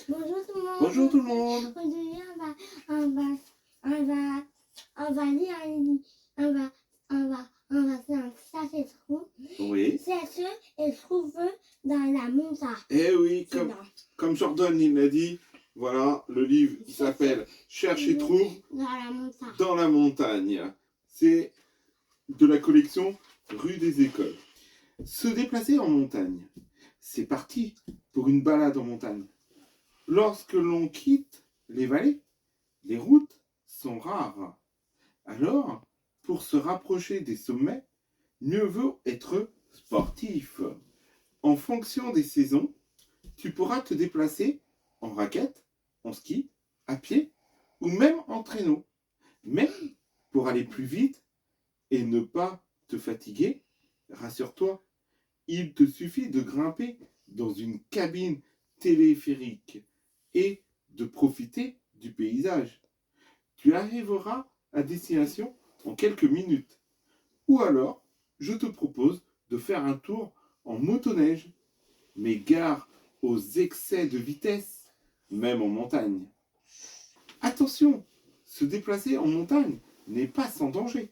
Bonjour tout le monde. Bonjour tout le monde. Aujourd'hui, on va faire un cherche et trouve. Oui. Cherche et trouve dans la montagne. Eh oui, C'est comme Jordan il l'a dit, voilà, le livre il s'appelle Cherche et trouve dans la montagne. dans la montagne. C'est de la collection Rue des Écoles. Se déplacer en montagne, c'est parti pour une balade en montagne. Lorsque l'on quitte les vallées, les routes sont rares. Alors, pour se rapprocher des sommets, mieux vaut être sportif. En fonction des saisons, tu pourras te déplacer en raquette, en ski, à pied ou même en traîneau. Mais pour aller plus vite et ne pas te fatiguer, rassure-toi, il te suffit de grimper dans une cabine téléphérique et de profiter du paysage. Tu arriveras à destination en quelques minutes. Ou alors, je te propose de faire un tour en motoneige. Mais gare aux excès de vitesse, même en montagne. Attention, se déplacer en montagne n'est pas sans danger.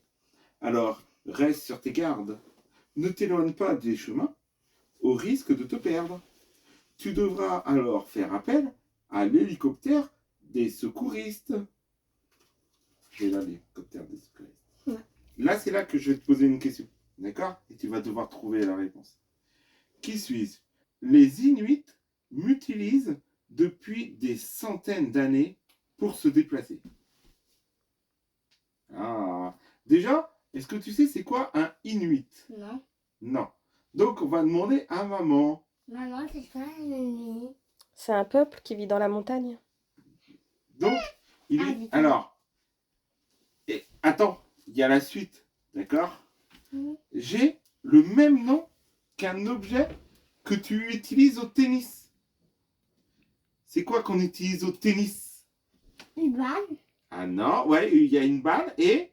Alors, reste sur tes gardes. Ne t'éloigne pas des chemins, au risque de te perdre. Tu devras alors faire appel à l'hélicoptère des secouristes. J'ai là l'hélicoptère des secouristes. Ouais. Là, c'est là que je vais te poser une question. D'accord? Et tu vas devoir trouver la réponse. Qui suis-je? Les Inuits m'utilisent depuis des centaines d'années pour se déplacer. Ah, déjà, est-ce que tu sais c'est quoi un Inuit? Non. Non. Donc, on va demander à maman. Maman, c'est quoi une nuit? C'est un peuple qui vit dans la montagne. Donc, il est... Alors, attends, il y a la suite, d'accord? J'ai le même nom qu'un objet que tu utilises au tennis. C'est quoi qu'on utilise au tennis? Une balle. Ah non, ouais, il y a une balle et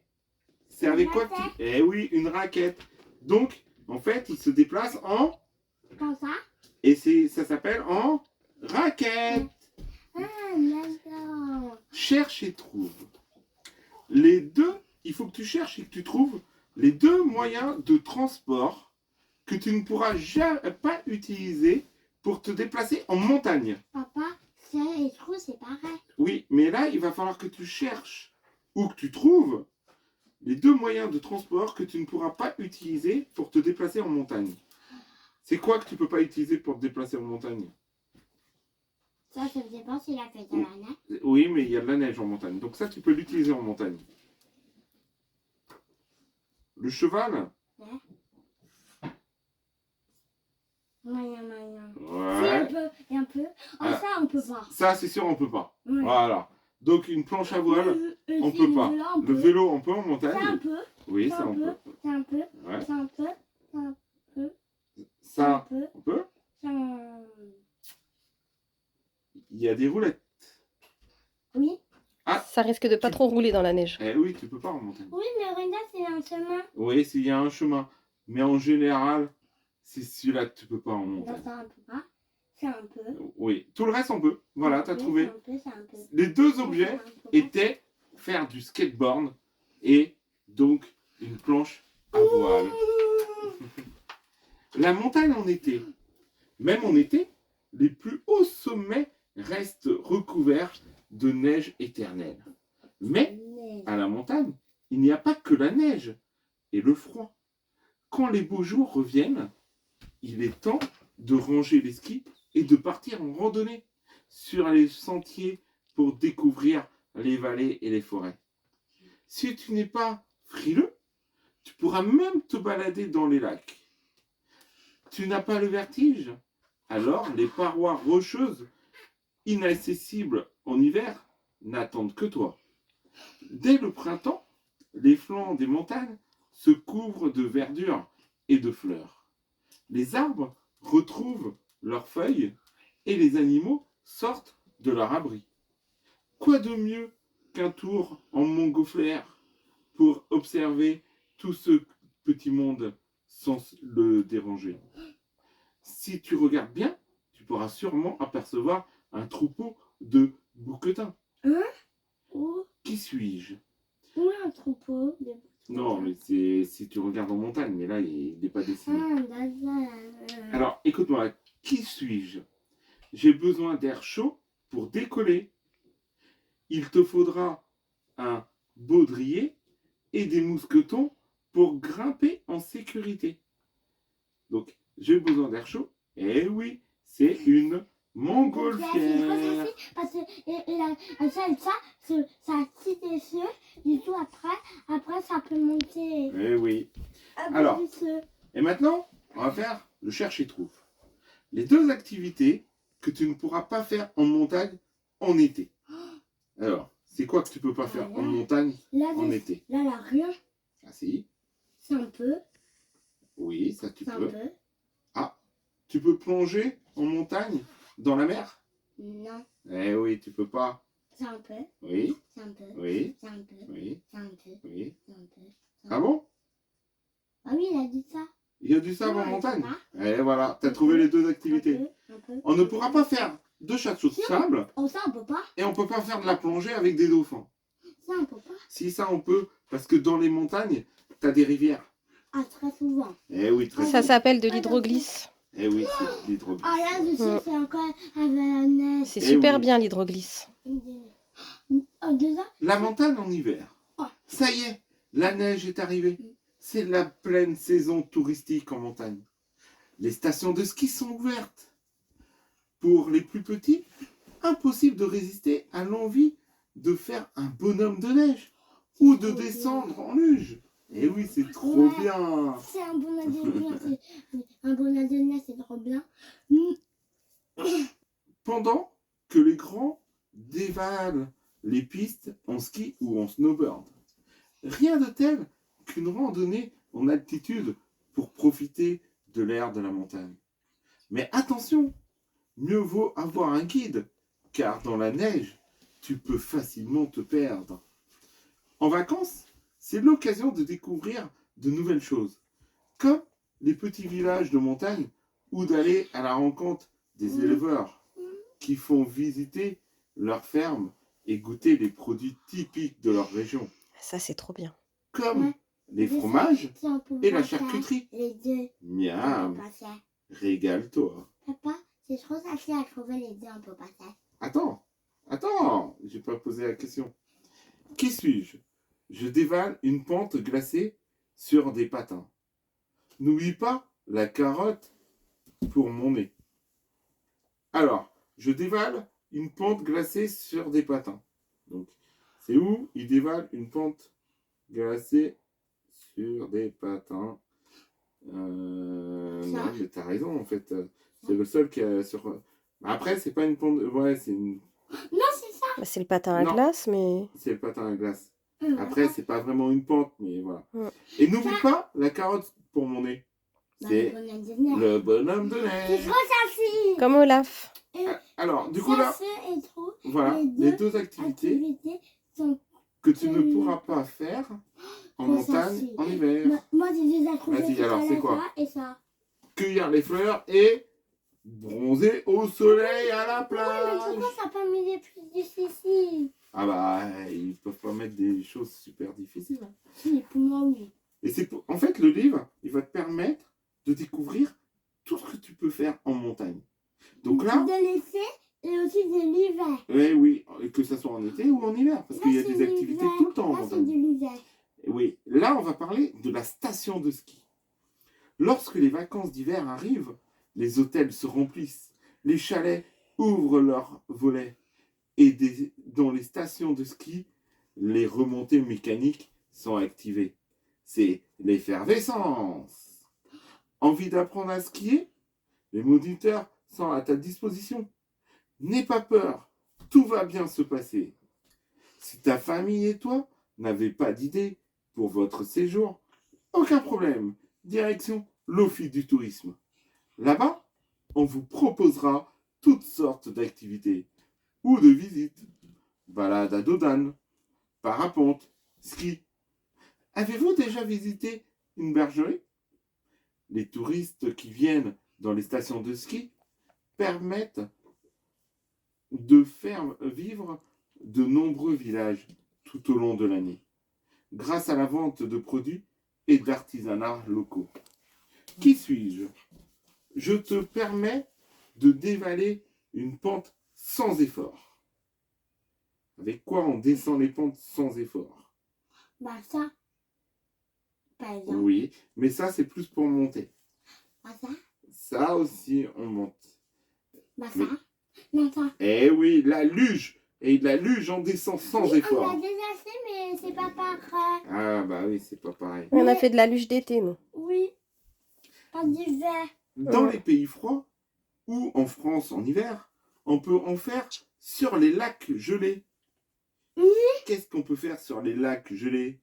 c'est avec quoi que tu... raquette. Eh oui, une raquette. Donc, en fait, il se déplace en... Comme ça. Et ça s'appelle en raquette. Ah, d'accord. Cherche et trouve. Les deux, il faut que tu cherches et que tu trouves les deux moyens de transport que tu ne pourras jamais pas utiliser pour te déplacer en montagne. Papa, cherche et trouve, c'est pareil. Oui, mais là, il va falloir que tu cherches ou que tu trouves les deux moyens de transport que tu ne pourras pas utiliser pour te déplacer en montagne. C'est quoi que tu ne peux pas utiliser pour te déplacer en montagne? Ça me fait penser il a fait de la neige. Oui, mais il y a de la neige en montagne. Donc ça, tu peux l'utiliser en montagne. Le cheval? Moyen. Ouais. Si, un peu. Ah, ça, on peut pas. Ça, c'est sûr, on peut pas. Ouais. Voilà. Donc une planche à voile, on si, peut pas. Le vélo, on peut en C'est montagne? un peu. Oui, C'est ça, un on peu. peut. C'est un peu. Ouais. C'est un peu. C'est un peu. C'est un Ça, peu. on peut. C'est un... Il y a des roulettes. Oui. Ça risque de pas trop rouler dans la neige. Eh oui, tu peux pas en montagne. Oui, mais regarde, c'est un chemin. Oui, s'il y a un chemin. Mais en général, c'est celui-là que tu peux pas en Non, montagne. ça, on peut pas. C'est un peu. Oui, tout le reste, on peut. Voilà, tu as trouvé. C'est un peu. Les deux objets étaient faire du skateboard et donc une planche à voile. La montagne en été. Même en été, les plus hauts sommets restent recouverts de neige éternelle. Mais à la montagne, il n'y a pas que la neige et le froid. Quand les beaux jours reviennent, il est temps de ranger les skis et de partir en randonnée sur les sentiers pour découvrir les vallées et les forêts. Si tu n'es pas frileux, tu pourras même te balader dans les lacs. Tu n'as pas le vertige? Alors les parois rocheuses, inaccessibles en hiver, n'attendent que toi. Dès le printemps, les flancs des montagnes se couvrent de verdure et de fleurs. Les arbres retrouvent leurs feuilles et les animaux sortent de leur abri. Quoi de mieux qu'un tour en montgolfière pour observer tout ce petit monde sans le déranger? Si tu regardes bien, tu pourras sûrement apercevoir un troupeau de bouquetins. Ou Qui suis-je? un troupeau de... Non, mais c'est si tu regardes en montagne, mais là, il n'est pas dessiné. D'accord. Alors, écoute-moi, qui suis-je? J'ai besoin d'air chaud pour décoller. Il te faudra un baudrier et des mousquetons pour grimper en sécurité. Donc, j'ai besoin d'air chaud. Eh oui, c'est une montgolfière. Parce que ça attire des œufs, du tout après ça peut monter. Eh oui. Alors, et maintenant, on va faire le cherche et trouve. Les deux activités que tu ne pourras pas faire en montagne en été. Alors, c'est quoi que tu peux pas faire en montagne en été? Là, rien. Ah si, C'est un peu. oui, ça tu C'est un peux. peu. Tu peux plonger en montagne dans la mer? Non. Eh oui, tu peux pas. C'est un peu. Oui, C'est un peu. oui, C'est un peu. oui, C'est un peu. oui. C'est un peu. Ah bon? Ah oui, il a dit ça. Il y a du sable en Ouais, montagne? ça va. Eh voilà, tu as trouvé les deux activités. Un peu. On ne pourra pas faire de château de sable Oh, ça, on peut pas. et on peut pas faire de la plongée avec des dauphins. Ça, on peut pas. Si ça on peut, parce que dans les montagnes, tu as des rivières. Ah, très souvent. Eh oui, très Ça bien. s'appelle de l'hydroglisse. Eh oui, c'est de l'hydroglisse. Ah, là, je sais, c'est encore avec la neige. C'est Eh super oui. bien l'hydroglisse. Oh, déjà. La montagne en hiver. Oh. Ça y est, la neige est arrivée. C'est la pleine saison touristique en montagne. Les stations de ski sont ouvertes. Pour les plus petits, impossible de résister à l'envie de faire un bonhomme de neige ou de descendre en luge. Et oui, c'est trop Ouais. bien. C'est un bon adonné, un bon adonné, c'est trop bien. Pendant que les grands dévalent les pistes en ski ou en snowboard. Rien de tel qu'une randonnée en altitude pour profiter de l'air de la montagne. Mais attention, mieux vaut avoir un guide, car dans la neige, tu peux facilement te perdre. En vacances, c'est l'occasion de découvrir de nouvelles choses, comme les petits villages de montagne ou d'aller à la rencontre des éleveurs qui font visiter leurs fermes et goûter les produits typiques de leur région, Ça, c'est trop bien. comme Ouais. les fromages Si on peut et la pas faire charcuterie. Les deux. On Miam, peut pas faire. régale-toi. Papa, c'est trop facile à trouver les deux, on peut pas faire. Attends, j'ai pas posé la question. Qui suis-je? Je dévale une pente glacée sur des patins. N'oublie pas la carotte pour mon nez. Alors, je dévale une pente glacée sur des patins. Donc, c'est où il dévale une pente glacée sur des patins? Non, mais t'as raison, en fait. C'est le seul qui a sur... Après, c'est pas une pente... Ouais, c'est une... Non, c'est ça. Bah, c'est le patin à Non. glace, mais... C'est le patin à glace. Après, c'est pas vraiment une pente, mais voilà. Ouais. Et n'oublie pas la carotte pour mon nez. C'est le bonhomme de C'est neige. trop facile. Comme Olaf. Alors, du coup là, Ça, c'est trop. voilà, les deux activités sont que tu ne pourras pas faire en trop montagne faciles. en hiver. Moi, j'ai déjà trouvé Vas-y, tout alors, à c'est l'heure quoi? ça et ça. Cueillir les fleurs et bronzer au soleil à la Ouais, mais plage. pourquoi ça n'a pas mis les plus difficiles? Ah bah, ils peuvent pas mettre des choses super difficiles. Hein. Si, pour moi, oui. Et c'est pour... En fait, le livre, il va te permettre de découvrir tout ce que tu peux faire en montagne. Donc là, De l'été et aussi de l'hiver. oui, que ce soit en été ou en hiver, parce Là, qu'il y a c'est des activités l'hiver. tout le temps en Là, c'est montagne. de l'hiver. Et oui, là, on va parler de la station de ski. Lorsque les vacances d'hiver arrivent, les hôtels se remplissent, les chalets ouvrent leurs volets, et dans les stations de ski, les remontées mécaniques sont activées. C'est l'effervescence. Envie d'apprendre à skier? Les moniteurs sont à ta disposition. N'aie pas peur, tout va bien se passer. Si ta famille et toi n'avez pas d'idée pour votre séjour, aucun problème. Direction l'Office du tourisme. Là-bas, on vous proposera toutes sortes d'activités ou de visites. Balade à dos d'âne, parapente, ski. Avez-vous déjà visité une bergerie? Les touristes qui viennent dans les stations de ski permettent de faire vivre de nombreux villages tout au long de l'année, grâce à la vente de produits et d'artisanats locaux. Qui suis-je? Je te permets de dévaler une pente sans effort. Avec quoi on descend les pentes sans effort? Bah ça, par exemple. Oui, mais ça c'est plus pour monter. Bah ça, Ça aussi on monte. bah Mais- ça. Non, ça. Eh oui, la luge. Et la luge on descend sans Oui, on effort. l'a déjà fait, mais c'est pas pareil. Ah bah oui, c'est pas pareil. On a Mais- fait de la luge d'été, nous. Oui, pas d'hiver. Dans Ouais. les pays froids, ou en France en hiver, on peut en faire sur les lacs gelés. Oui. Qu'est-ce qu'on peut faire sur les lacs gelés?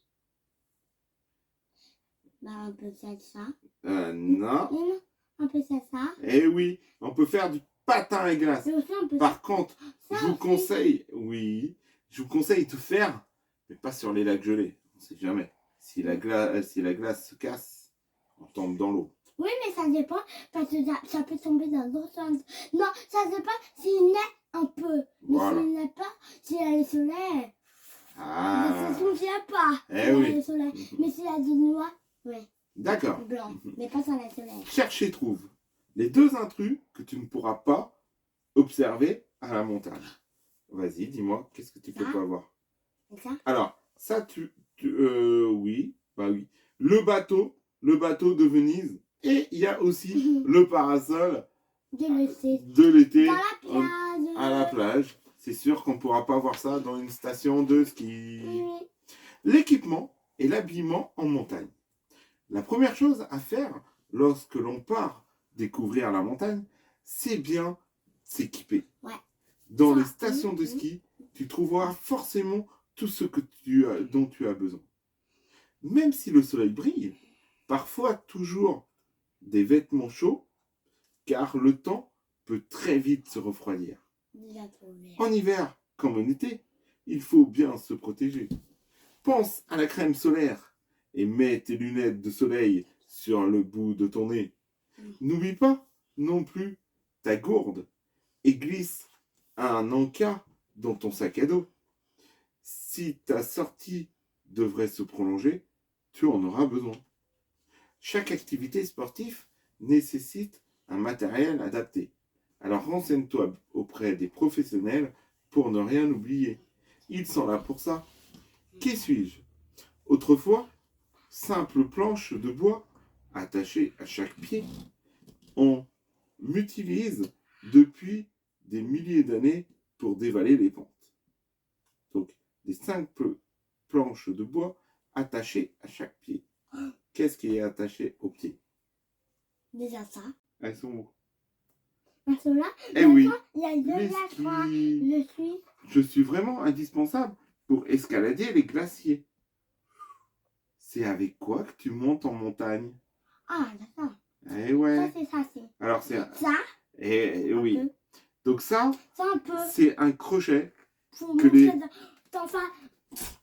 Bah on peut faire ça. Non. Non, on peut faire ça. Eh oui, on peut faire du patin à glace. Et aussi on peut Par contre, ça je vous aussi. conseille, oui, je vous conseille de faire, mais pas sur les lacs gelés. On ne sait jamais. Si la glace se casse, on tombe dans l'eau. Oui, mais ça dépend, parce que ça peut tomber dans l'autre sens. Non, ça dépend s'il neige un peu. Mais Voilà. s'il neige pas, s'il y a le soleil, mais Ah, ça ne souvient pas. Eh s'il y a oui. le soleil. Mais s'il y a du noir, oui, d'accord. blanc, mais pas sans le soleil. Cherche et trouve les deux intrus que tu ne pourras pas observer à la montagne. Vas-y, dis-moi, qu'est-ce que tu peux Ça pas voir? C'est ça? Alors, ça, oui, bah oui. Le bateau de Venise. Et il y a aussi le parasol De laisser de l'été dans la plage. à la plage. C'est sûr qu'on ne pourra pas voir ça dans une station de ski. Oui. L'équipement et l'habillement en montagne. La première chose à faire lorsque l'on part découvrir la montagne, c'est bien s'équiper. Ouais. Dans Ça, les stations de ski, tu trouveras forcément tout ce que dont tu as besoin. Même si le soleil brille, parfois toujours des vêtements chauds, car le temps peut très vite se refroidir. Déjà trouvé. En hiver, comme en été, il faut bien se protéger. Pense à la crème solaire et mets tes lunettes de soleil sur le bout de ton nez. N'oublie pas non plus ta gourde et glisse un encas dans ton sac à dos. Si ta sortie devrait se prolonger, tu en auras besoin. Chaque activité sportive nécessite un matériel adapté. Alors renseigne-toi auprès des professionnels pour ne rien oublier. Ils sont là pour ça. Qui suis-je? Autrefois, simple planche de bois attachée à chaque pied. On m'utilise depuis des milliers d'années pour dévaler les pentes. Donc, des simples planches de bois attachées à chaque pied. Qu'est-ce qui est attaché aux pieds? Déjà ça. Elles sont où? Parce que là, Eh oui, il y a les deux glaçons. skis. Je suis. Je suis vraiment indispensable pour escalader les glaciers. C'est avec quoi que tu montes en montagne? Ah, d'accord. Eh Ça, ouais. c'est ça, c'est. Alors c'est... Ça, oui. un peu. Donc ça, Ça, un peu. c'est un crochet. Pour que montrer les- enfin,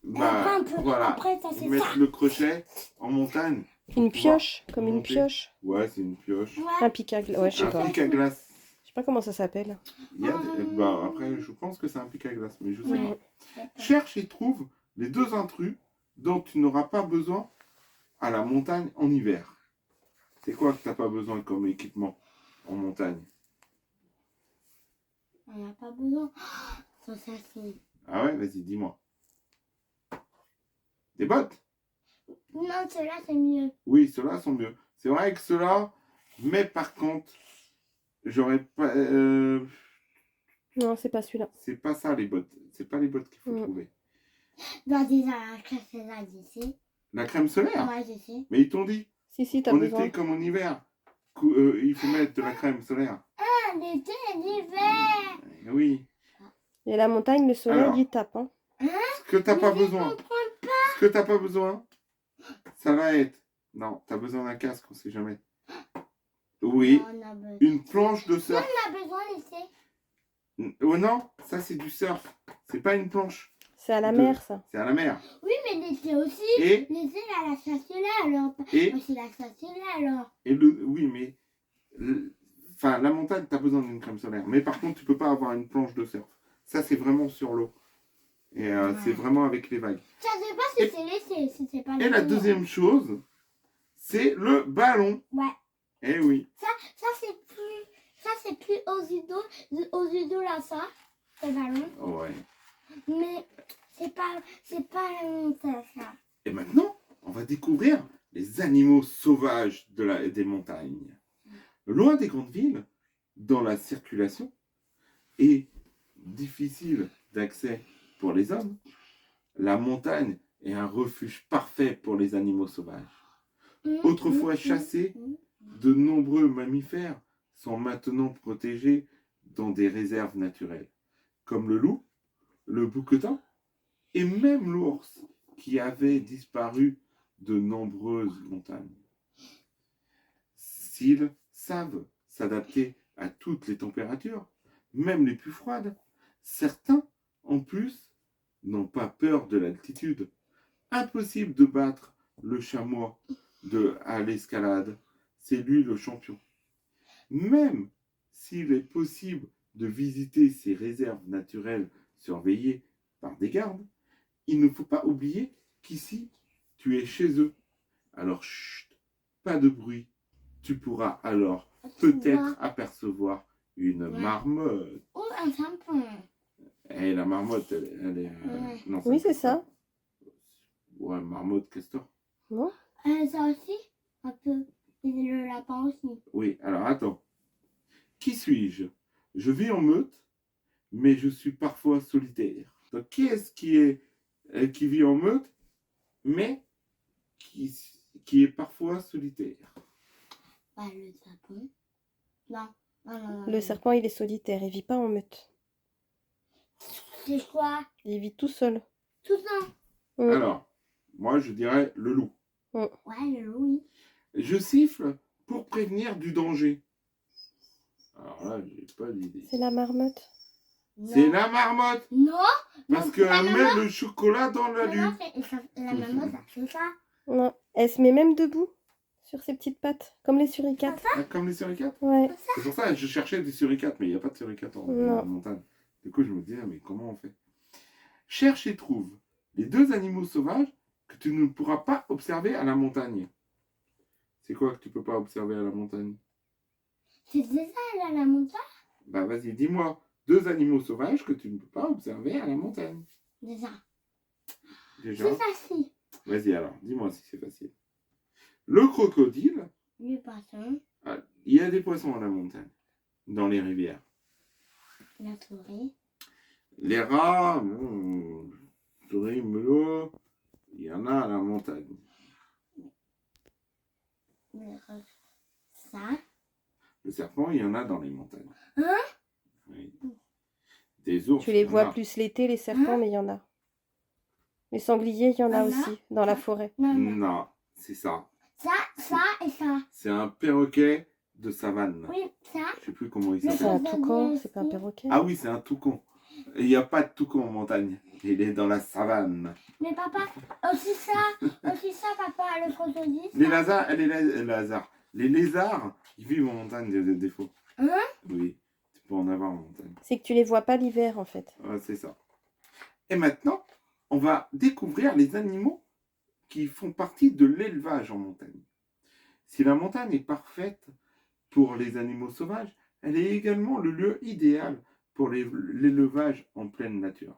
Bah, un peu. voilà. Après, ça, c'est Mettre ça. le crochet en montagne. Une pioche, comme une monter. pioche. Ouais, c'est une pioche. Ouais. Un pic à glace. Ouais, je sais Un pas. pic à glace. Je sais pas comment ça s'appelle. Il y a bah, après, je pense que c'est un pic à glace, mais je sais Ouais. pas. Cherche et trouve les deux intrus dont tu n'auras pas besoin à la montagne en hiver. C'est quoi que tu n'as pas besoin comme équipement en montagne? On n'a pas besoin. Ça, c'est. Ah ouais, vas-y, dis-moi. Des bottes? Non, ceux-là, c'est mieux. Oui, ceux-là sont mieux. C'est vrai que ceux-là, mais par contre, j'aurais pas. Non, c'est pas celui-là. C'est pas ça les bottes. C'est pas les bottes qu'il faut Mm. trouver. Bah, déjà, la classe est là, d'ici. La crème solaire? Ouais, je sais. Mais ils t'ont dit, Si, t'as en besoin. été comme en hiver, il faut mettre de la crème solaire. Ah, l'été et l'hiver. Oui. Et la montagne, le soleil, Alors. il tape. Hein. Ce que t'as pas Mais je besoin. comprends. Ce que t'as pas besoin, ça va être. Non, t'as besoin d'un casque, on sait jamais. Oui, On a besoin. une planche de surf. On a besoin, l'été. Oh non, ça c'est du surf. C'est pas une planche. C'est à la De- mer, ça. C'est à la mer. Oui, mais l'été aussi. Et, L'été, il y a la chasse là, alors. et, C'est la chasse là, alors. oui, mais. Enfin, la montagne, t'as besoin d'une crème solaire. Mais par contre, tu peux pas avoir une planche de surf. Ça, c'est vraiment sur l'eau. Et c'est vraiment avec les vagues. Ça ne sais pas si c'est laissé, si c'est pas Et la laissé. deuxième chose, c'est le ballon. Ouais. Eh oui. Ça c'est plus aux judo là, ça, le ballon. Ouais. Mais c'est pas ça. Et maintenant, on va découvrir les animaux sauvages des montagnes. Loin des grandes villes, dans la circulation, et difficile d'accès pour les hommes, la montagne est un refuge parfait pour les animaux sauvages. Autrefois chassés, de nombreux mammifères sont maintenant protégés dans des réserves naturelles, comme le loup, le bouquetin et même l'ours qui avait disparu de nombreuses montagnes. S'ils savent s'adapter à toutes les températures, même les plus froides, certains, en plus, n'ont pas peur de l'altitude. Impossible de battre le chamois à l'escalade. C'est lui le champion. Même s'il est possible de visiter ces réserves naturelles surveillées par des gardes, il ne faut pas oublier qu'ici, tu es chez eux. Alors, chut, pas de bruit. Tu pourras alors peut-être apercevoir une marmotte. Ou un tampon. Et la marmotte, elle est... Ouais. Non, Oui, c'est ça. Ouais, marmotte, castor. Non? Ça aussi, un peu. Et le lapin aussi. Oui, alors attends. Qui suis-je? Je vis en meute, mais je suis parfois solitaire. Donc, qui est-ce qui vit en meute, mais qui est parfois solitaire? Bah, le sapin. Non. Le serpent, il est solitaire, il vit pas en meute. C'est quoi? Il vit tout seul. Tout ça. Mm. Alors, moi, je dirais le loup. Ouais, le loup, oui. Je siffle pour prévenir du danger. Alors là, j'ai pas d'idée. C'est la marmotte. C'est la marmotte, Non. parce Non, qu'elle la met maman- le chocolat dans la Non, lune. la maman, ça fait ça. Non, elle se met même debout sur ses petites pattes, comme les suricates. Ah, comme les suricates. Ouais. C'est pour ça que je cherchais des suricates, mais il n'y a pas de suricates en montagne. Du coup, je me disais, mais comment on fait? Cherche et trouve les deux animaux sauvages que tu ne pourras pas observer à la montagne. C'est quoi que tu peux pas observer à la montagne? C'est ça, là, la montagne? Bah vas-y, dis-moi deux animaux sauvages que tu ne peux pas observer à la montagne. Déjà. Déjà. C'est facile. Vas-y alors, dis-moi si c'est facile. Le crocodile. Le poisson, Ah, il y a des poissons à la montagne, dans les rivières. la souris, Les rats, souris, melot, il y en a à la montagne. ça. Le serpent, il y en a dans les montagnes. Hein? Oui. Des ours. Tu les il y en vois a. plus l'été, les serpents, mais il y en a. Les sangliers, il y en a Il y en a aussi, dans la forêt. Non. Non, c'est ça. Ça et ça. C'est un perroquet de savane. Oui, ça. Je sais plus comment il Mais C'est s'appelle. un toucan, c'est pas un perroquet. Ah oui, c'est un toucan. Il n'y a pas de toucan en montagne. Il est dans la savane. Mais papa, aussi ça, papa, le crocodile. ça. Les lézards, ils vivent en montagne des fois. Hein? Oui, tu peux en avoir en montagne. C'est que tu les vois pas l'hiver, en fait. Ouais, c'est ça. Et maintenant, on va découvrir les animaux qui font partie de l'élevage en montagne. Si la montagne est parfaite pour les animaux sauvages, elle est également le lieu idéal pour l'élevage en pleine nature.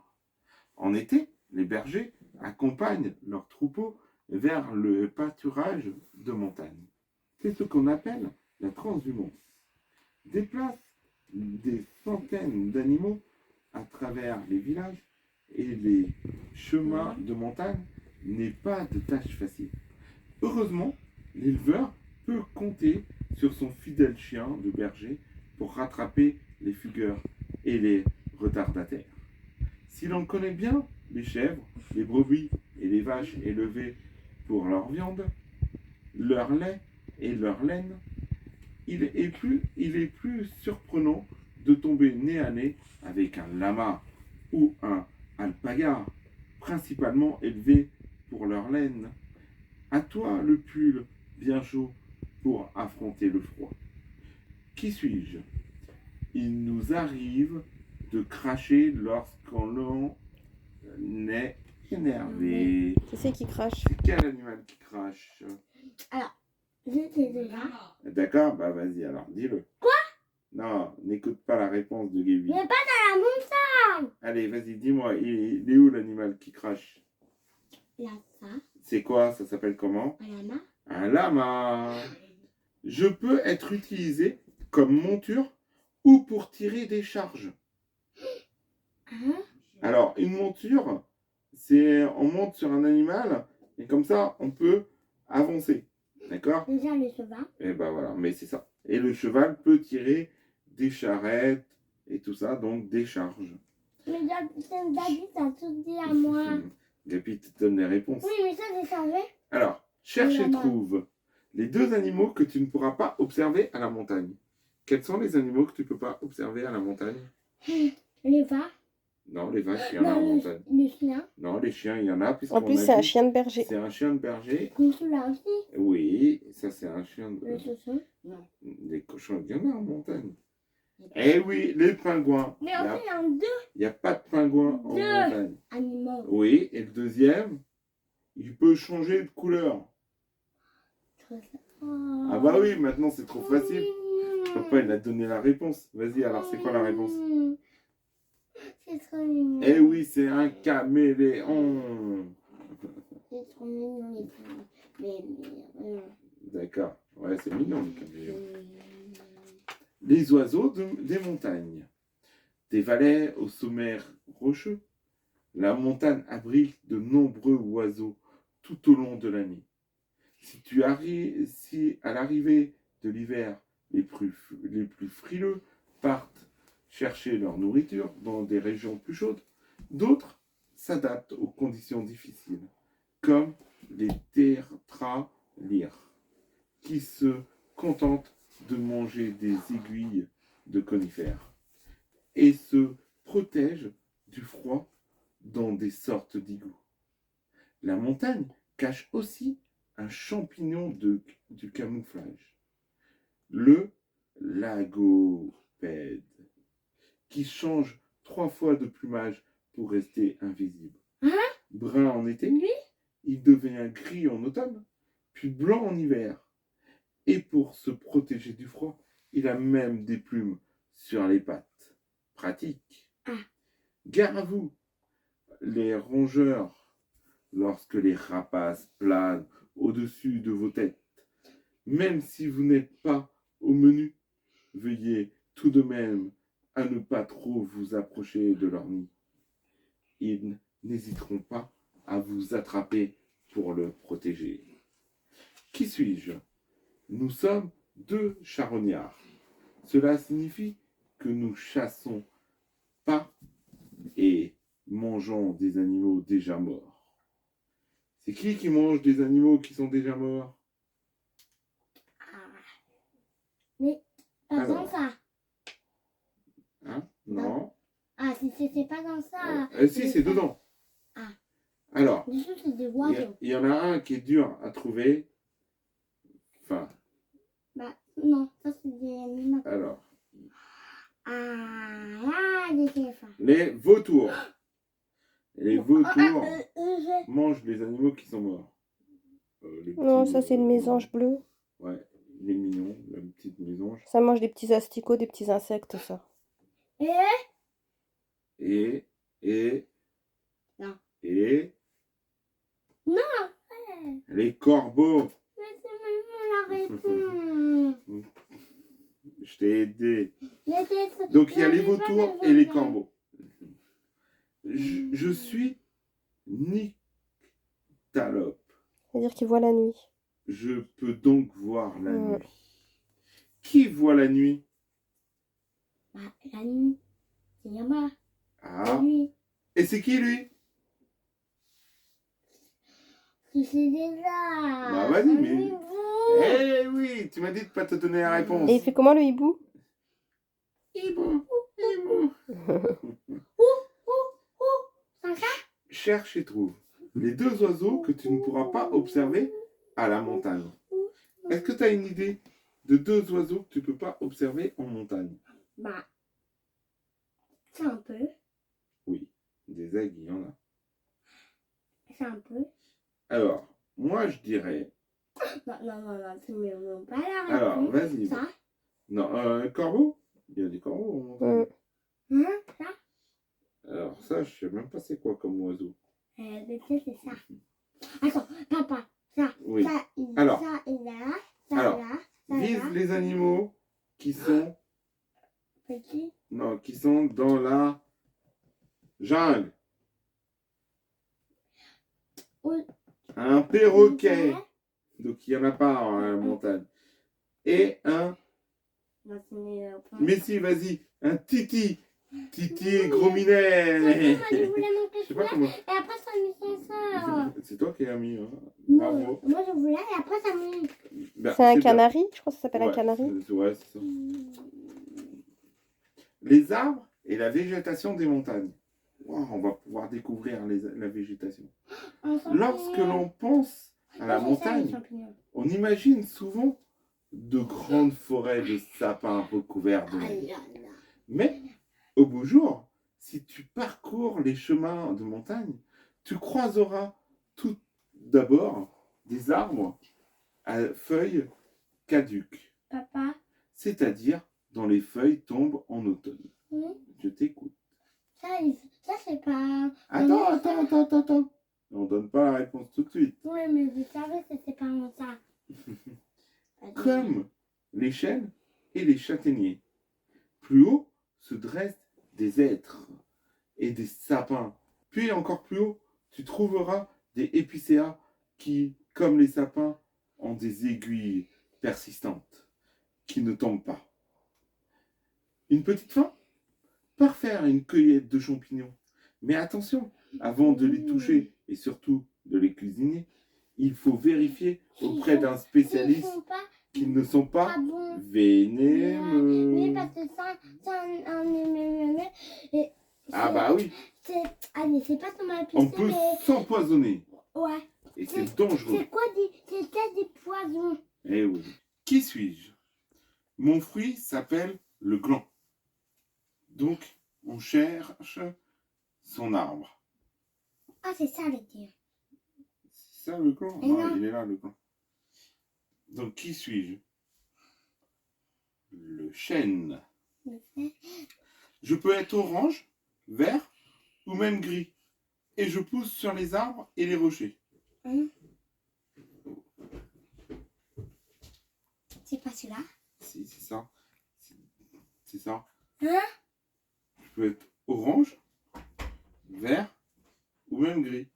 En été, les bergers accompagnent leurs troupeaux vers le pâturage de montagne. C'est ce qu'on appelle la transhumance. Déplace des centaines d'animaux à travers les villages et les chemins de montagne n'est pas de tâche facile. Heureusement, l'éleveur peut compter sur son fidèle chien de berger pour rattraper les fugueurs et les retardataires. Si l'on connaît bien les chèvres, les brebis et les vaches élevées pour leur viande, leur lait et leur laine, il est plus surprenant de tomber nez à nez avec un lama ou un alpaga, principalement élevés pour leur laine. À toi le pull bien chaud pour affronter le froid. Qui suis-je? Il nous arrive de cracher lorsqu'on est énervé. Qui c'est qui crache? C'est quel animal qui crache? Je sais déjà. D'accord, bah vas-y alors, dis-le. Quoi? Non, n'écoute pas la réponse de Gaby. Mais pas dans la montagne. Allez, vas-y, dis-moi, il est où l'animal qui crache? Là, ça. C'est quoi? Ça s'appelle comment? À la main. Un lama. Je peux être utilisé comme monture ou pour tirer des charges. Hein? Alors, une monture, c'est on monte sur un animal et comme ça, on peut avancer. D'accord? Déjà le cheval. Et ben voilà, mais c'est ça. Et le cheval peut tirer des charrettes et tout ça, donc des charges. Mais David, t'as tout dit à moi. Gabi te donne les réponses. Oui, mais ça, j'ai changé. Alors, cherche et Lama. trouve les deux animaux que tu ne pourras pas observer à la montagne. Quels sont les animaux que tu ne peux pas observer à la montagne? Les vaches. Non, les vaches, il y en a en montagne. Le chien. Non, les chiens, il y en a. En plus, c'est un chien de berger. C'est un chien de berger. Comme celui-là aussi. Oui, ça c'est un chien de... Le chouchou. Non. Les cochons, il y en a en montagne. Eh oui, les pingouins. Mais en fait, il y en a deux Il n'y a pas de pingouins en Deux. montagne. animaux. Oui, et le deuxième, il peut changer de couleur. Ah bah oui, maintenant c'est trop facile. Papa, il a donné la réponse. Vas-y, alors c'est quoi la réponse? C'est trop mignon. Eh oui, c'est un caméléon. C'est trop mignon, les D'accord. Ouais, c'est mignon le caméléon. Les oiseaux des montagnes. Des vallées au sommet rocheux. La montagne abrite de nombreux oiseaux tout au long de l'année. Si à l'arrivée de l'hiver, les plus frileux partent chercher leur nourriture dans des régions plus chaudes, d'autres s'adaptent aux conditions difficiles, comme les tétralyres, qui se contentent de manger des aiguilles de conifères et se protègent du froid dans des sortes d'igloos. La montagne cache aussi un champignon du camouflage, le lagopède, qui change 3 fois de plumage pour rester invisible. Hein? Brun en été, Lui? il devient gris en automne, puis blanc en hiver. Et pour se protéger du froid, il a même des plumes sur les pattes. Pratique. Ah. Gare à vous, les rongeurs, lorsque les rapaces planent au-dessus de vos têtes. Même si vous n'êtes pas au menu, veuillez tout de même à ne pas trop vous approcher de leur nid. Ils n'hésiteront pas à vous attraper pour le protéger. Qui suis-je? Nous sommes 2 charognards. Cela signifie que nous chassons pas et mangeons des animaux déjà morts. C'est qui mange des animaux qui sont déjà morts? Mais pas dans Alors. ça. Hein? Non. Ah, si c'est pas dans ça. Si, c'est dedans. Ah. Alors, Du coup, c'est des il oiseaux. y en a un qui est dur à trouver. Enfin, Bah, non, ça c'est des animaux. alors, Ah, là, des éléphants. les vautours. Les vautours Je- mangent les animaux qui sont morts. Les Non, petits, ça, c'est une mésange bleue. Ouais, il est mignon, la petite mésange. Ça mange des petits asticots, des petits insectes, ça. Et Et. Non. Et. Non. Les corbeaux. Mais c'est même la réponse. Je t'ai aidé. Les- Donc il y a Non, les j'ai pas vautours de et les vautours. corbeaux. Je suis nyctalope. C'est-à-dire qu'il voit la nuit. Je peux donc voir la Ouais. nuit. Qui voit la nuit? Bah, la nuit. C'est Yama. La Ah. nuit. Et c'est qui lui? Je sais déjà. Bah, vas-y, Un mais- hibou. Eh oui, tu m'as dit de pas te donner la réponse. Et il fait comment, le hibou? Hibou, hibou. Un chat? Cherche et trouve les 2 oiseaux que tu ne pourras pas observer à la montagne. Est-ce que tu as une idée de 2 oiseaux que tu ne peux pas observer en montagne? Bah. C'est un peu. Oui, des aigues, il y en a. C'est un peu. Alors, moi je dirais... Non, non, non, non, tu me demandes pas la Alors, réponse. vas-y. Ça. Non, corbeau? Il y a des corbeaux en montagne. Ça. Alors ça, je sais même pas c'est quoi comme oiseau. Peut-être c'est ça. Attends, papa. Ça. Oui. Ça, il, Alors. ça, il est là. Ça, Alors, là. Ça, Vise là. les animaux qui sont... Petit. Non, qui sont dans la jungle. Oui. Un perroquet. Donc il n'y en a pas en montagne. Et un... Non, ce n'est pas. Mais si, vas-y. Un titi. Titi gros minet. Moi, je voulais mon Je sais pas comment... Et après, ça a mis son sort. C'est toi qui as mis. Hein. Non, Bravo. moi, je voulais et après, ça a mis. Ben, C'est un bien. canari, je crois que ça s'appelle un Ouais, canari. ouais, c'est ça. Les arbres et la végétation des montagnes. Wow, on va pouvoir découvrir la végétation. Lorsque l'on pense à la montagne, on imagine souvent de grandes forêts de sapins recouverts de neige. Mais au beau jour, si tu parcours les chemins de montagne, tu croiseras tout d'abord des arbres à feuilles caduques, Papa. c'est-à-dire dont les feuilles tombent en automne. Oui. Je t'écoute. Ça, c'est pas. Attends. On donne pas la réponse tout de suite. Oui, mais je savais que c'était pas mon ça. Comme les chênes et les châtaigniers. Plus haut se dressent des hêtres et des sapins. Puis encore plus haut, tu trouveras des épicéas qui, comme les sapins, ont des aiguilles persistantes qui ne tombent pas. Une petite fin? Parfaire une cueillette de champignons. Mais attention, avant de les toucher et surtout de les cuisiner, il faut vérifier auprès d'un spécialiste qu'ils ne sont pas bon. vénémeux. Oui, parce que ça et Ah bah oui, allez, c'est pas ton on peut s'empoisonner. Ouais. Et c'est dangereux. C'est quoi des poisons? Eh oui. Qui suis-je? Mon fruit s'appelle le gland. Donc, on cherche son arbre. Ah, c'est ça le dire. C'est ça le gland? Et Non, non. il est là le gland. Donc, qui suis-je? Le chêne. Je peux être orange, vert ou même gris. Et je pousse sur les arbres et les rochers. C'est pas celui-là? Si, c'est ça. C'est ça. Hein? Je peux être orange, vert ou même gris.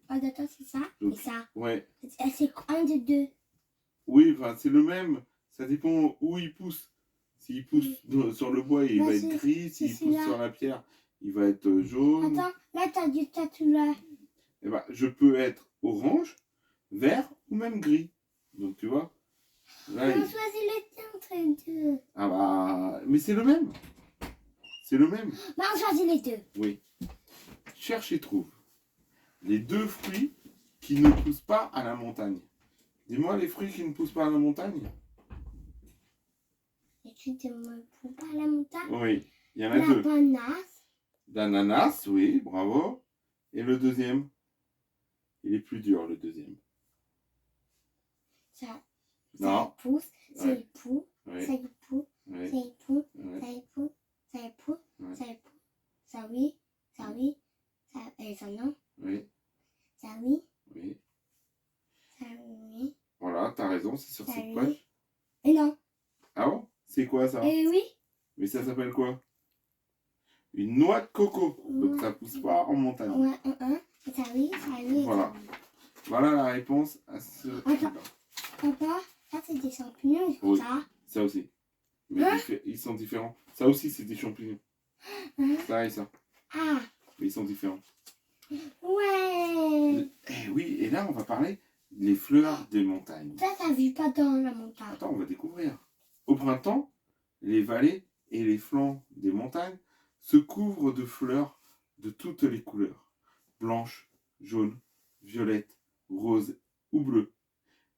Ah, d'accord, c'est ça? Donc, Et ça? ouais. C'est un des deux. Oui, enfin, c'est le même. Ça dépend où il pousse. S'il pousse sur le bois, il va être gris. S'il pousse sur la pierre, il va être jaune. Attends, là, t'as du celui-là. Eh ben, je peux être orange, vert ou même gris. Donc, tu vois. Là, On choisit le tien entre les deux. Ah bah... Mais c'est le même. C'est le même. Bah, on choisit les deux. Oui. Cherche et trouve. Les deux fruits qui ne poussent pas à la montagne. Dis-moi les fruits qui ne poussent pas à la montagne. Et tu ne poussent pas à la montagne? Oui, il y en a La deux. banasse. L'ananas, oui, bravo. Et le deuxième? Il est plus dur, le deuxième. Ça Non. pousse, ça Ouais. y pousse, Oui, ça y pousse, oui, ça y pousse, oui. ça y pousse, ça y pousse, Ouais. ça y pousse, ça oui, ça oui, ça non, Oui, ça oui, oui. ça oui, Voilà, t'as raison, c'est sur Ça cette oui. page. et non, Ah bon? C'est quoi ça? et oui, Mais ça s'appelle quoi? Une noix de coco. Donc ça pousse pas en montagne. ouais, ça oui, ça oui, Voilà. ça oui. Voilà la réponse à ce truc-là. Papa, ça c'est des champignons, Oui. ça. Ça aussi. Mais ils sont différents. Ça aussi, c'est des champignons. Hein? Ça et ça. Ah, Mais ils sont différents. ouais. Eh oui, et là, on va parler des fleurs des montagnes. Ça vit pas dans la montagne. Attends, on va découvrir. Au printemps, les vallées et les flancs des montagnes se couvrent de fleurs de toutes les couleurs. Blanches, jaunes, violettes, roses ou bleues.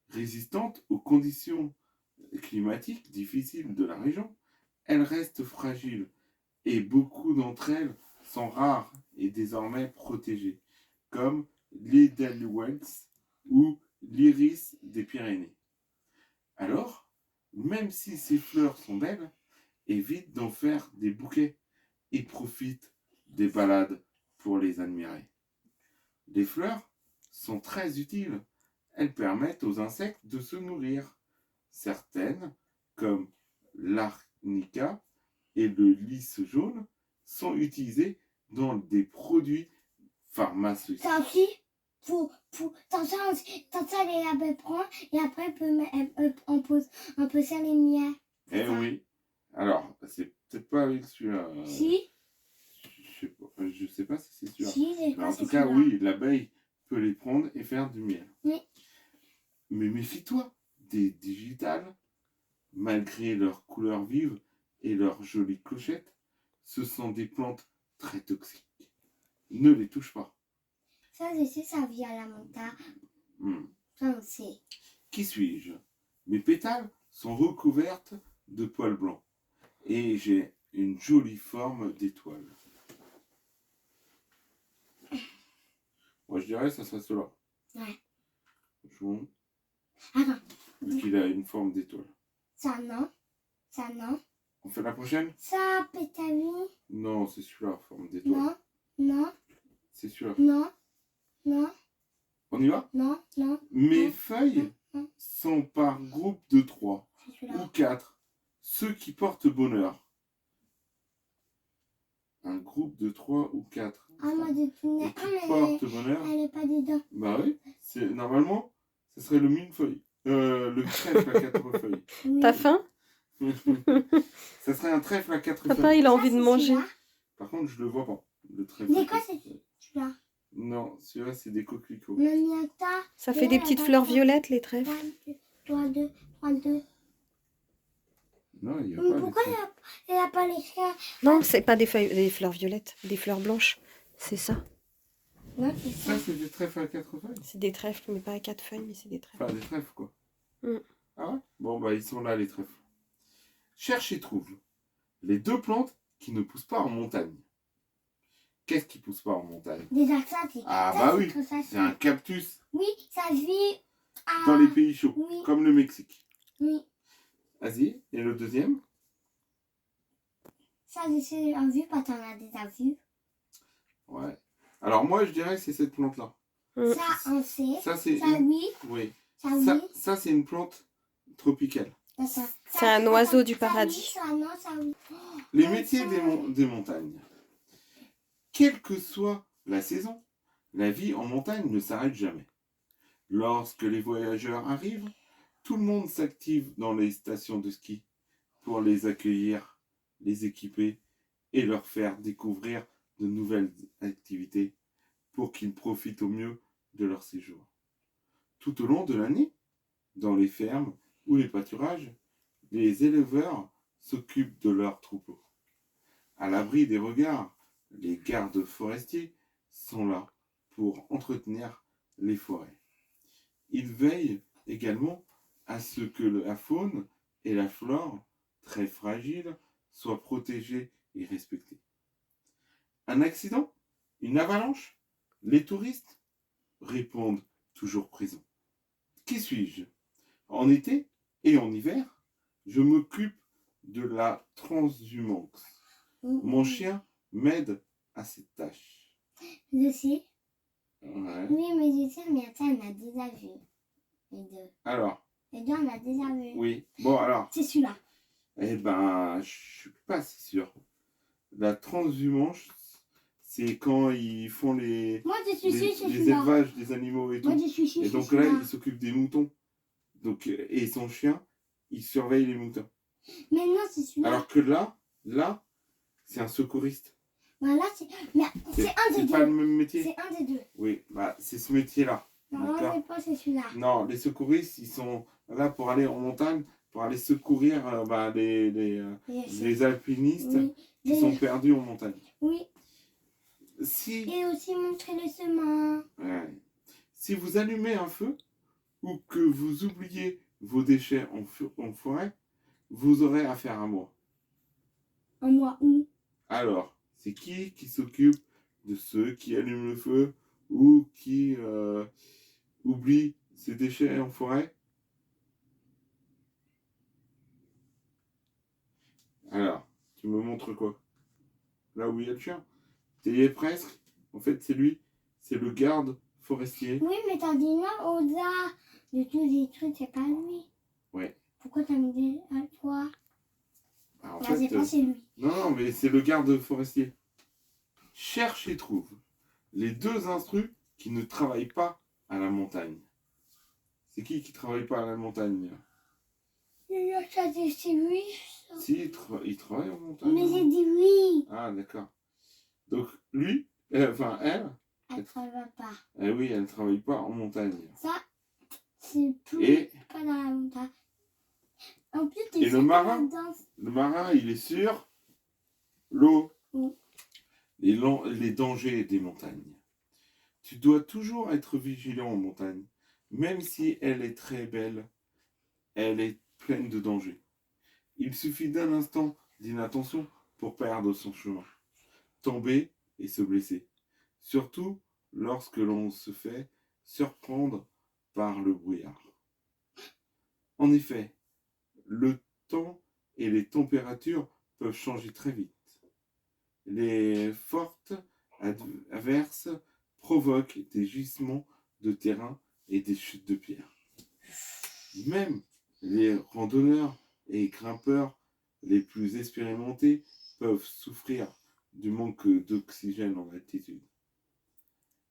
Résistantes aux conditions climatiques difficiles de la région, elles restent fragiles Et beaucoup d'entre elles sont rares et désormais protégées, comme l'Edelweiss ou l'iris des Pyrénées. Alors, même si ces fleurs sont belles, évite d'en faire des bouquets et profite des balades pour les admirer. Les fleurs sont très utiles. Elles permettent aux insectes de se nourrir. Certaines, comme l'arnica et le lys jaune, sont utilisées dans des produits pharmaceutiques. Ça aussi, dans ça, les abeilles prennent et après, on peut faire les miens. Eh oui. Alors, c'est peut-être pas avec celui-là. Si, Je sais pas si c'est celui-là. si, j'ai Mais pas en tout cas, oui, l'abeille peut les prendre et faire du miel. Oui. Mais méfie-toi des digitales. Malgré leur couleur vive et leurs jolies clochettes, ce sont des plantes très toxiques. Ne les touche pas. Ça, je sais, ça vient à la montagne. Ça, on sait. Qui suis-je? Mes pétales sont recouvertes de poils blancs et j'ai une jolie forme d'étoile. Moi, je dirais que ça serait cela. Ouais. Jaune. Attends. Vu qu'il a une forme d'étoile. Ça, non. Ça, non. On fait la prochaine? Ça, pétaline. Non, c'est celui-là, forme d'étoile. Non. Non. C'est celui-là. Non. Non. On y va? Non. Non. Mes Non. feuilles Non. sont par groupe de 3 C'est celui-là. ou 4. Ceux qui portent bonheur. Un groupe de 3 ou 4. Ah, moi, j'ai tourné. Et Ah, qui mais portent bonheur. elle est pas dedans. Bah oui, normalement, ce serait le millefeuille. Le trèfle à 4 feuilles. Oui. T'as faim? Ça serait un trèfle à 4 Papa, feuilles. il a Ça, envie de c'est manger. celui-là. Par contre, je le vois pas. Le trèfle. C'est à quoi, 4 c'est feuilles. celui-là? Non, celui-là, c'est des coquelicots. Maniata. Ça fait des petites fleurs violettes, les trèfles. 3, 2, 3, 2. Non, il n'y a Mais pas pourquoi de trèfle. il n'y a pas les fleurs? Non, c'est pas des fleurs violettes, des fleurs blanches. C'est ça. Non, c'est ça. Ça, c'est des trèfles à 4 feuilles. C'est des trèfles, mais pas à 4 feuilles, mais c'est des trèfles. Enfin, des trèfles, quoi. Mm. Ah ouais? Bon, bah, ils sont là, les trèfles. Cherche et trouve. Les 2 plantes qui ne poussent pas en montagne. Qu'est-ce qui pousse pas en montagne? Des axatiques. Ah, Ça, bah c'est oui, trop facile. c'est un cactus Oui, ça vit à... dans les pays chauds, Oui. comme le Mexique. Oui, Vas-y, et le deuxième? ça, je sais en vue parce qu'on a déjà vu. Ouais. Alors, moi, je dirais que c'est cette plante-là. Mm. Ça, on sait. Ça, c'est Ça, oui. Oui. Ça, oui. Ça, c'est une plante tropicale. Ça. C'est un oiseau du paradis. Ça, oui, ça, non, ça, oui. Les Ouais, métiers ça, des montagnes. Quelle que soit la saison, la vie en montagne ne s'arrête jamais. Lorsque les voyageurs arrivent, tout le monde s'active dans les stations de ski pour les accueillir, les équiper et leur faire découvrir de nouvelles activités pour qu'ils profitent au mieux de leur séjour. Tout au long de l'année, dans les fermes ou les pâturages, les éleveurs s'occupent de leurs troupeaux. À l'abri des regards, les gardes forestiers sont là pour entretenir les forêts. Ils veillent également à ce que la faune et la flore, très fragiles, soient protégées et respectées. Un accident? Une avalanche? Les touristes répondent toujours présents. Qui suis-je? En été et en hiver, je m'occupe de la transhumance. Mon chien m'aide à cette tâche. Je sais. Ouais. Oui, mais je sais, mais ça, on a déjà vu. Les deux. Alors, Les deux, on a déjà vu. oui. Bon, alors, C'est celui-là. eh ben, je suis pas si sûr. La transhumance, c'est quand ils font les Moi, je suis sûr, c'est les celui-là. élevages des animaux et tout. Moi, je suis sûr, Et c'est donc là, celui-là. il s'occupe des moutons. Donc, et son chien, il surveille les moutons. Mais non, c'est celui-là. Alors que là, c'est un secouriste. Voilà, c'est... Mais c'est un des C'est pas le deux. même métier. C'est un des deux. Oui, bah c'est ce métier-là. Non, D'accord. c'est pas c'est celui-là. Non, les secouristes, ils sont là pour aller en montagne, pour aller secourir les alpinistes Oui. qui sont perdus en montagne. Oui. Si, Et aussi montrer le chemin. ouais. Si vous allumez un feu ou que vous oubliez vos déchets en forêt, vous aurez affaire à moi. En moi où? Alors, c'est qui s'occupe de ceux qui allument le feu ou qui oublie ses déchets en forêt? Alors, tu me montres quoi? Là où il y a le chien? Tu y es presque. En fait, c'est lui. C'est le garde forestier. Oui, mais t'as dit non, Oda. De tous les trucs, c'est pas lui. Ouais. Pourquoi t'as mis des à toi? Alors, en Là, fait, c'est pas c'est lui. non, mais c'est le garde forestier. Cherche et trouve les deux intrus qui ne travaillent pas à la montagne. C'est qui travaille pas à la montagne? Ça dit c'est lui. Si, il travaille en montagne. Mais j'ai dit oui. Ah, d'accord. Donc, lui, enfin, Elle travaille pas. oui, elle ne travaille pas en montagne. Ça, c'est plus Et, pas dans la montagne. En plus, et le marin, il est sur l'eau. Oui. Les dangers des montagnes. Tu dois toujours être vigilant en montagne. Même si elle est très belle, elle est pleine de dangers. Il suffit d'un instant d'inattention pour perdre son chemin, tomber et se blesser. Surtout lorsque l'on se fait surprendre par le brouillard. En effet, le temps et les températures peuvent changer très vite. Les fortes averses provoquent des gisements de terrain et des chutes de pierres. Même les randonneurs et grimpeurs les plus expérimentés peuvent souffrir du manque d'oxygène en altitude.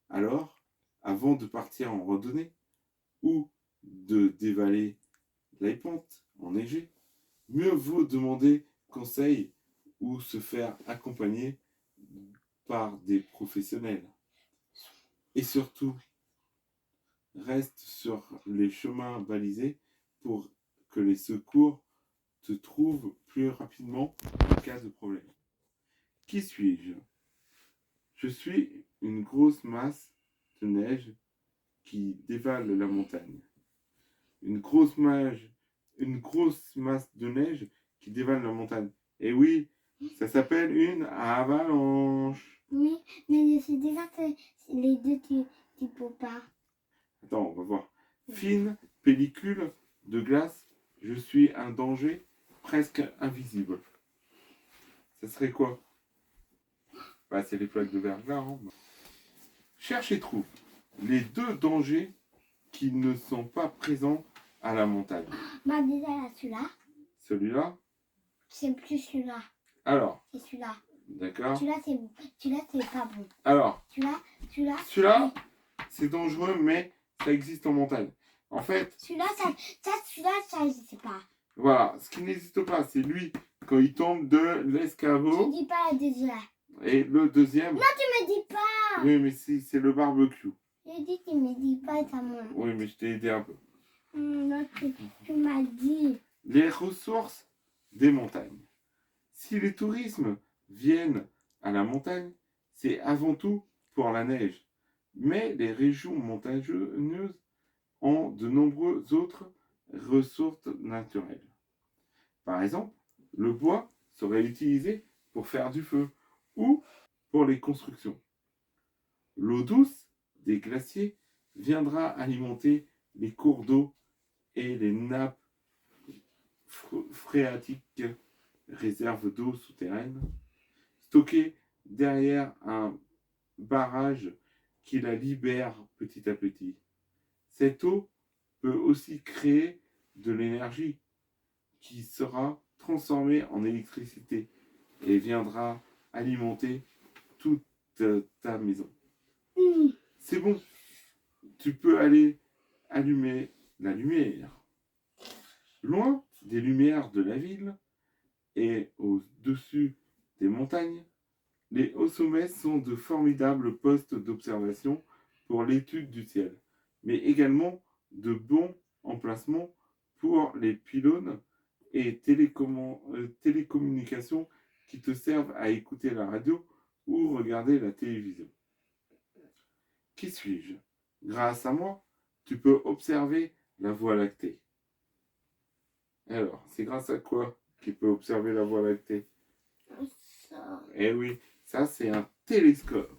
Alors, avant de partir en randonnée ou de dévaler les pentes enneigées, mieux vaut demander conseil ou se faire accompagner par des professionnels. Et surtout, reste sur les chemins balisés pour que les secours te trouvent plus rapidement en cas de problème. Qui suis-je? Je suis une grosse masse de neige qui dévale la montagne. Une grosse masse de neige qui dévale la montagne. Et oui, ça s'appelle une avalanche. Oui, mais c'est déjà que les deux, tu peux pas. Attends, on va voir. Fine pellicule de glace, je suis un danger presque invisible. Ça serait quoi? Bah, c'est les plaques de verglas. Hein. Cherche et trouve les deux dangers qui ne sont pas présents à la montagne. Bah, déjà, là, celui-là. Celui-là? C'est plus celui-là. Alors? C'est celui-là. D'accord. Celui-là, c'est pas bon. Alors? Celui-là, c'est dangereux, mais ça existe en montagne. En fait... Celui-là, ça n'existe pas. Voilà, ce qui n'existe pas, c'est lui, quand il tombe de l'escabeau. Tu dis pas la deuxième. Et le deuxième... Non, tu me dis pas. Oui, mais si, c'est le barbecue. J'ai dit, tu me dis pas ça, mon. Oui, mais je t'ai aidé un peu. Non, tu m'as dit. Les ressources des montagnes. Si les tourismes viennent à la montagne, c'est avant tout pour la neige. Mais les régions montagneuses ont de nombreuses autres ressources naturelles. Par exemple, le bois serait utilisé pour faire du feu ou pour les constructions. L'eau douce des glaciers viendra alimenter les cours d'eau et les nappes phréatiques, réserves d'eau souterraines, stockées derrière un barrage qui la libère petit à petit. Cette eau peut aussi créer de l'énergie qui sera transformée en électricité et viendra alimenter toute ta maison. C'est bon, tu peux aller allumer la lumière. Loin des lumières de la ville et au-dessus des montagnes, les hauts sommets sont de formidables postes d'observation pour l'étude du ciel, mais également de bons emplacements pour les pylônes et télécommunications qui te servent à écouter la radio ou regarder la télévision. Qui suis-je? Grâce à moi, tu peux observer la Voie lactée. Alors, c'est grâce à quoi qu'il peut observer la Voie lactée? ça? Eh oui, ça c'est un télescope.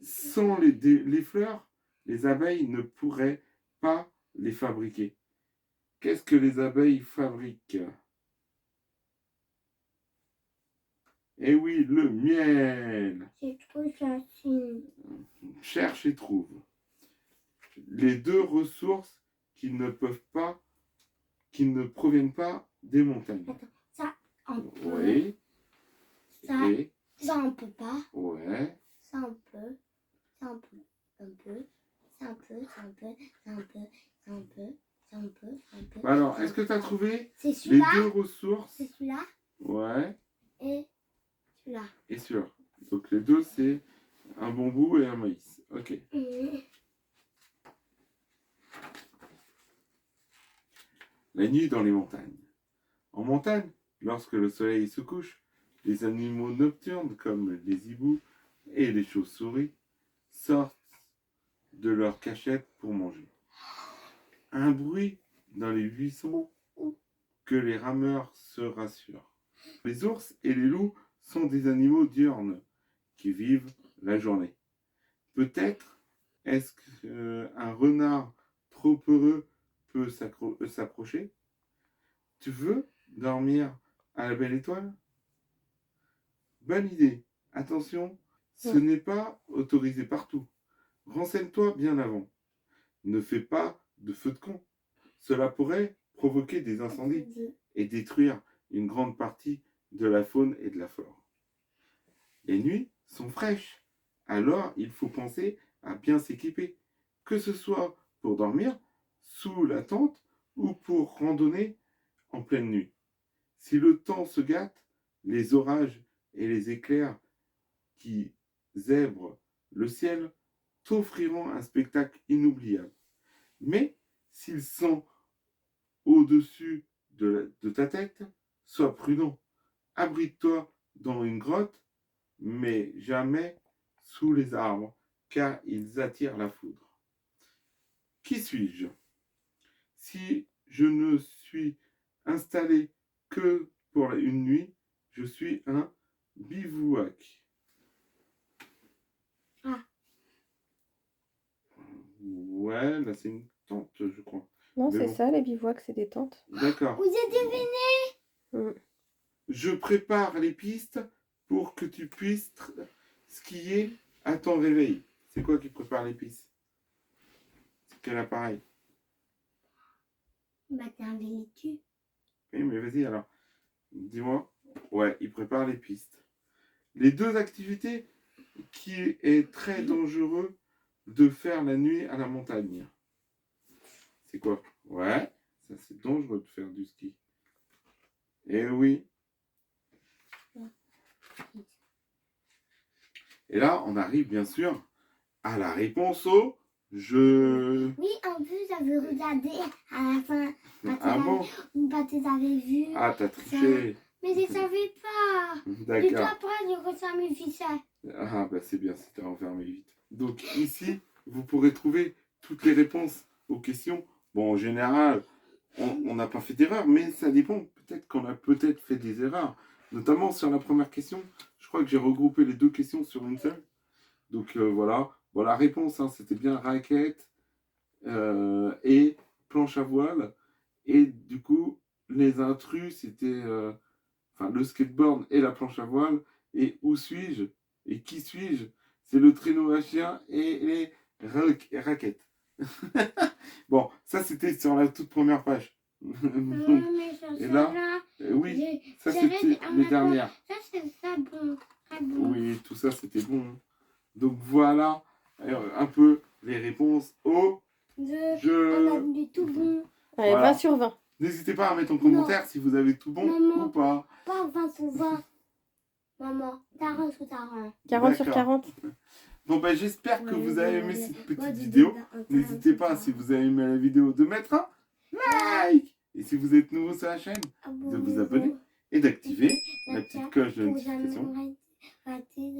Sans les fleurs, les abeilles ne pourraient pas les fabriquer. Qu'est-ce que les abeilles fabriquent? Eh oui, le miel. C'est trop facile. Cherche et trouve. Les deux ressources qui ne proviennent pas des montagnes. Attends, ça, on peut. Oui. Ça, Et, ça, on peut pas. ouais. Ça, on peut. Ça, on peut. Un peu. Ça, on peut. Ça, on peut. Ça, on peut. Ça, on peut. Ça, on peut. Ça, on peut. Alors, est-ce que tu as trouvé C'est les celui-là. deux ressources? C'est celui-là. Ouais. Et celui-là. Et celui-là. Donc les deux, c'est un bambou et un maïs. Ok. La nuit dans les montagnes. En montagne, lorsque le soleil se couche, les animaux nocturnes comme les hiboux et les chauves-souris sortent de leur cachette pour manger. Un bruit dans les buissons que les rameurs se rassurent. Les ours et les loups sont des animaux diurnes qui vivent la journée. Peut-être est-ce qu'un renard trop heureux peut s'approcher? Tu veux dormir à la belle étoile? Bonne idée. Attention, ce n'est pas autorisé partout. Renseigne-toi bien avant. Ne fais pas de feu de camp. Cela pourrait provoquer des incendies et détruire une grande partie de la faune et de la flore. Les nuits sont fraîches, alors il faut penser à bien s'équiper, que ce soit pour dormir sous la tente ou pour randonner en pleine nuit. Si le temps se gâte, les orages et les éclairs qui zèbrent le ciel t'offriront un spectacle inoubliable. Mais s'ils sont au-dessus de ta tête, sois prudent. Abrite-toi dans une grotte, mais jamais sous les arbres, car ils attirent la foudre. Qui suis-je? Si je ne suis installé que pour une nuit, je suis un bivouac. Ah. Ouais, là c'est une tente, je crois. Non, Mais c'est bon. ça, les bivouacs, c'est des tentes. D'accord. Vous êtes deviné? Je prépare les pistes pour que tu puisses skier à ton réveil. C'est quoi qui prépare les pistes? C'est quel appareil? Bah, t'es un véhicule. Oui, mais vas-y alors. Dis-moi. Ouais, il prépare les pistes. Les deux activités qui est très dangereux de faire la nuit à la montagne. C'est quoi? Ouais, ça c'est dangereux de faire du ski. Eh oui. Et là, on arrive bien sûr à la réponse au jeu. Oui, en plus, j'avais regardé à la fin. Ah bon? Bah, tu avais vu. Ah, t'as triché. Mais je ne savais pas. Et toi, D'accord. après, je reçois mes fichiers. Ah, bah c'est bien, c'était enfermé vite. Donc ici, vous pourrez trouver toutes les réponses aux questions. Bon, en général, on n'a pas fait d'erreur, mais ça dépend. Peut-être qu'on a peut-être fait des erreurs. Notamment sur la première question. Je crois que j'ai regroupé les deux questions sur une seule. Donc voilà. Bon, la réponse, hein, c'était bien raquette et planche à voile. Et du coup, les intrus, c'était le skateboard et la planche à voile. Et où suis-je? Et qui suis-je? C'est le traîneau à chien et les raquettes. Bon, ça c'était sur la toute première page. Donc, et là, oui, ça c'était les dernières. Ça, c'est ça bon. Très bon. Oui, tout ça c'était bon. Donc voilà un peu les réponses au On jeu. a du tout bon. Allez, Voilà. 20 sur 20. N'hésitez pas à mettre en commentaire si vous avez tout bon Maman. ou pas. Pas 20 sur 20. Maman, 40 sur 40. 40 sur D'accord. 40. Bon ben j'espère que Ouais, vous avez ouais, aimé ouais. cette petite Ouais, vidéo. du- N'hésitez pas, si vous avez aimé la vidéo, de mettre un like. Et si vous êtes nouveau sur la chaîne, de vous abonner et d'activer la petite cloche de pour jamais notification. rater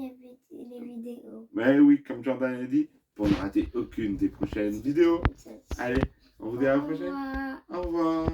les vidéos. Mais oui, comme Jordan a dit, pour ne rater aucune des prochaines vidéos. Allez, on vous dit à la prochaine. Au revoir. Au revoir.